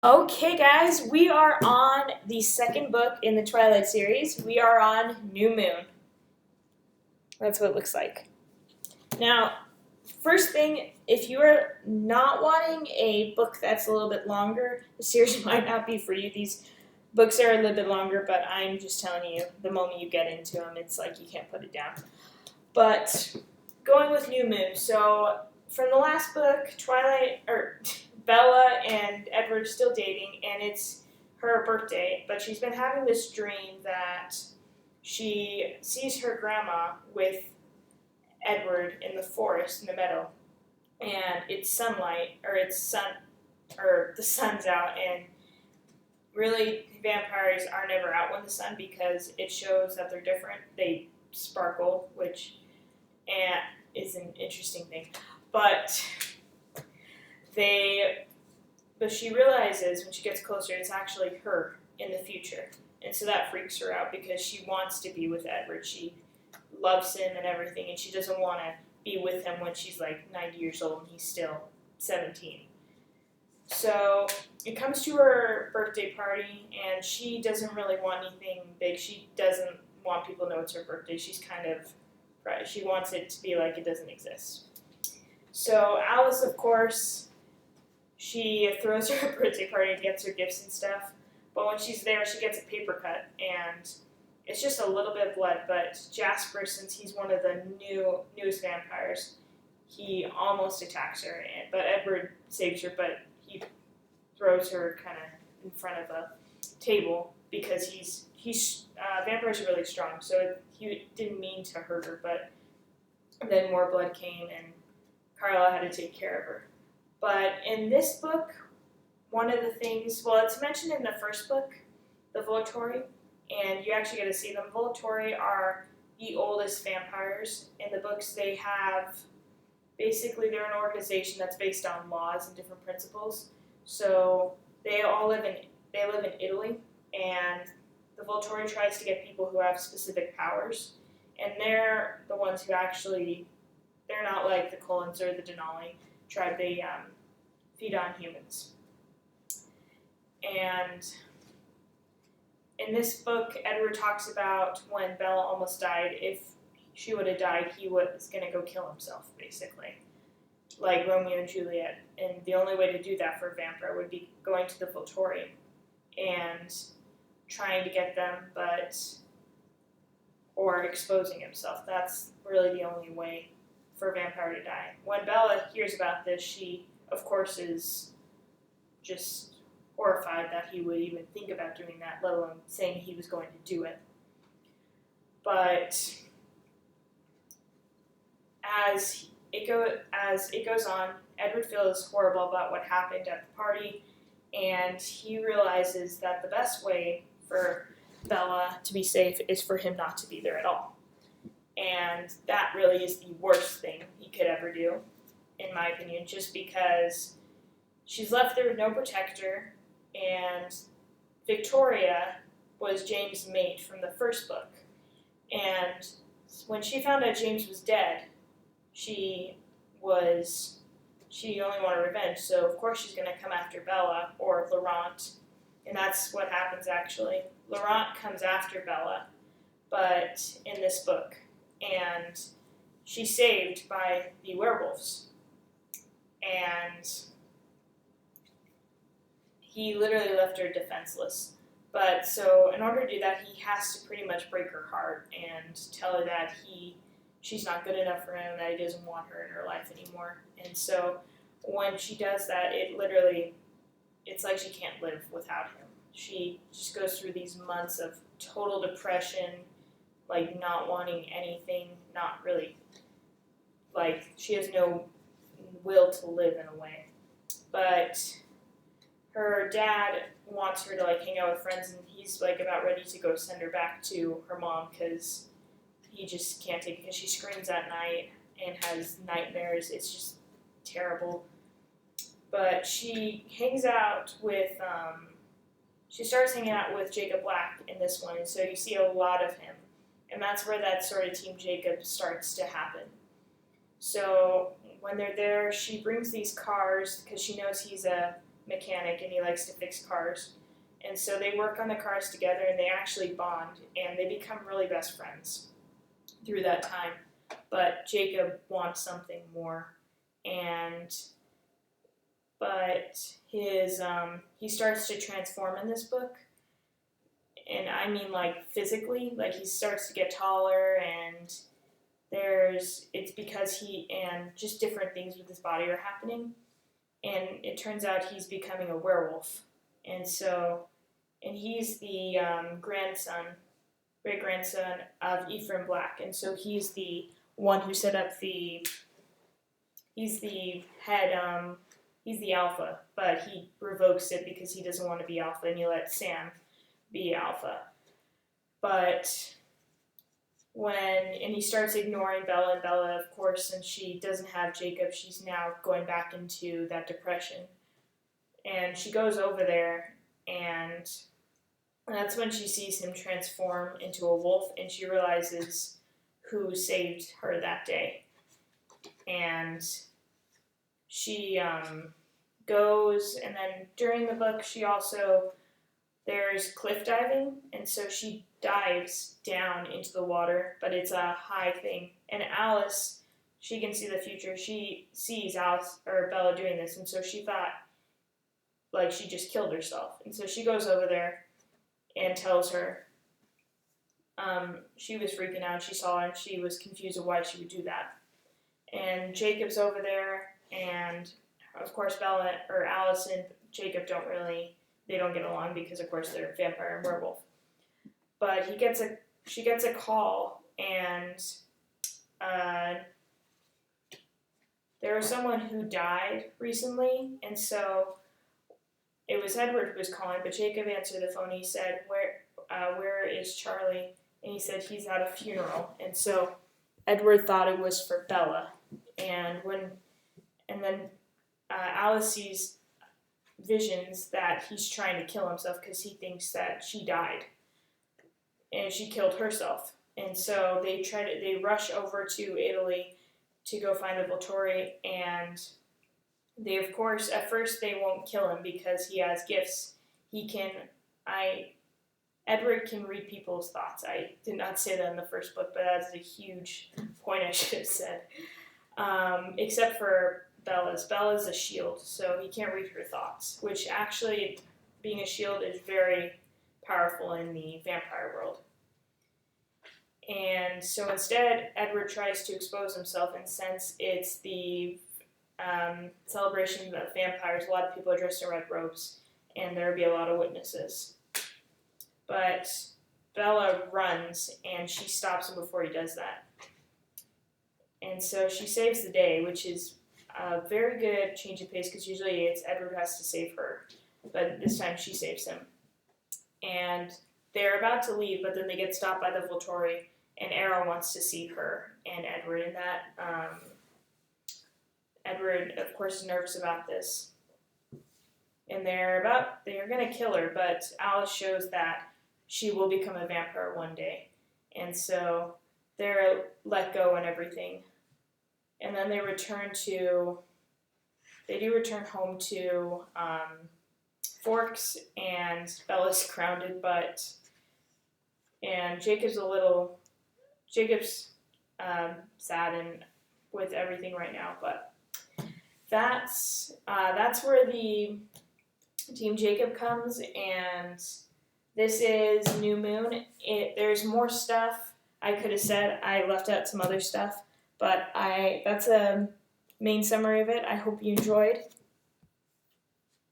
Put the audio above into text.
Okay, guys, we are on the second book in the Twilight series. We are on New Moon. That's what it looks like. Now, first thing, if you are not wanting a book that's a little bit longer, the series might not be for you. These books are a little bit longer, but I'm just telling you, the moment you get into them, it's like you can't put it down. But going with New Moon, so from the last book, Bella and Edward still dating, and it's her birthday, but she's been having this dream that she sees her grandma with Edward in the forest in the meadow, and it's sunlight, or the sun's out, and really vampires are never out when the sun because it shows that they're different. They sparkle, which is an interesting thing, but she realizes when she gets closer it's actually her in the future. And so that freaks her out because she wants to be with Edward. She loves him and everything, and she doesn't want to be with him when she's like 90 years old and he's still 17. So it comes to her birthday party, and she doesn't really want anything big. She doesn't want people to know it's her birthday. She's she wants it to be like it doesn't exist. So Alice, of course, she throws her birthday party and gets her gifts and stuff. But when she's there, she gets a paper cut, and it's just a little bit of blood. But Jasper, since he's one of the newest vampires, he almost attacks her. But Edward saves her, but he throws her kind of in front of a table because vampires are really strong. So he didn't mean to hurt her, but then more blood came, and Carla had to take care of her. But in this book, one of the things, well, it's mentioned in the first book, the Volturi, and you actually get to see them. Volturi are the oldest vampires. In the books, they're an organization that's based on laws and different principles. So they live in Italy, and the Volturi tries to get people who have specific powers, and they're the ones who they're not like the Cullens or the Denali tribe. They feed on humans. And in this book, Edward talks about when Bella almost died. If she would have died, he was going to go kill himself, basically, like Romeo and Juliet. And the only way to do that for a vampire would be going to the Volturi and trying to get them, or exposing himself. That's really the only way for a vampire to die. When Bella hears about this, she, of course, is just horrified that he would even think about doing that, let alone saying he was going to do it. But as it goes on, Edward feels horrible about what happened at the party, and he realizes that the best way for Bella to be safe is for him not to be there at all. And that really is the worst thing he could ever do, in my opinion, just because she's left there with no protector, and Victoria was James' mate from the first book. And when she found out James was dead, she only wanted revenge, so of course she's going to come after Bella or Laurent, and that's what happens actually. Laurent comes after Bella, but in this book, and she's saved by the werewolves. And he literally left her defenseless. But so in order to do that, he has to pretty much break her heart and tell her that she's not good enough for him, that he doesn't want her in her life anymore. And so when she does that, it's like she can't live without him. She just goes through these months of total depression, like not wanting anything, not really, like she has no will to live in a way. But her dad wants her to like hang out with friends, and he's like about ready to go send her back to her mom because he just can't take it because she screams at night and has nightmares. It's just terrible. But she starts hanging out with Jacob Black in this one, and so you see a lot of him. And that's where that sort of Team Jacob starts to happen. So when they're there, she brings these cars because she knows he's a mechanic and he likes to fix cars. And so they work on the cars together and they actually bond and they become really best friends through that time. But Jacob wants something more, but he starts to transform in this book, and I mean like physically, like he starts to get taller, and it's because just different things with his body are happening, and it turns out he's becoming a werewolf, and he's the great grandson of Ephraim Black, and so he's the one who set up he's the head, he's the alpha, but he revokes it because he doesn't want to be alpha, and he lets Sam be alpha. But and he starts ignoring Bella, and Bella, of course, since she doesn't have Jacob, she's now going back into that depression. And she goes over there, and that's when she sees him transform into a wolf, and she realizes who saved her that day. And she goes, and then during the book, there's cliff diving, and so she dives down into the water, but it's a high thing. And Alice, she can see the future. She sees Bella doing this, and so she thought, like, she just killed herself. And so she goes over there and tells her. She was freaking out. She saw her, and she was confused of why she would do that. And Jacob's over there, and of course Alice and Jacob don't get along because of course they're vampire and werewolf. But she gets a call, and there was someone who died recently, and so it was Edward who was calling, but Jacob answered the phone. He said, where is Charlie? And he said he's at a funeral. And so Edward thought it was for Bella. And then Alice sees visions that he's trying to kill himself because he thinks that she died and she killed herself. And so they rush over to Italy to go find the Volturi, and they, of course, at first they won't kill him because he has gifts. Edward can read people's thoughts. I did not say that in the first book, but that's a huge point I should have said. Except for Bella's. Bella's a shield, so he can't read her thoughts, which actually, being a shield is very powerful in the vampire world. And so instead, Edward tries to expose himself, and since it's the celebration of vampires, a lot of people are dressed in red robes, and there will be a lot of witnesses. But Bella runs, and she stops him before he does that. And so she saves the day, which is a very good change of pace, because usually it's Edward who has to save her, but this time she saves him. And they're about to leave, but then they get stopped by the Volturi, and Arrow wants to see her and Edward, and that Edward, of course, is nervous about this. And they're going to kill her, but Alice shows that she will become a vampire one day. And so they're let go and everything. And then they return home to Forks, and Bella's grounded, and Jacob's sad and with everything right now, but that's where the Team Jacob comes, and this is New Moon. There's more stuff I could have said. I left out some other stuff, but that's a main summary of it. I hope you enjoyed.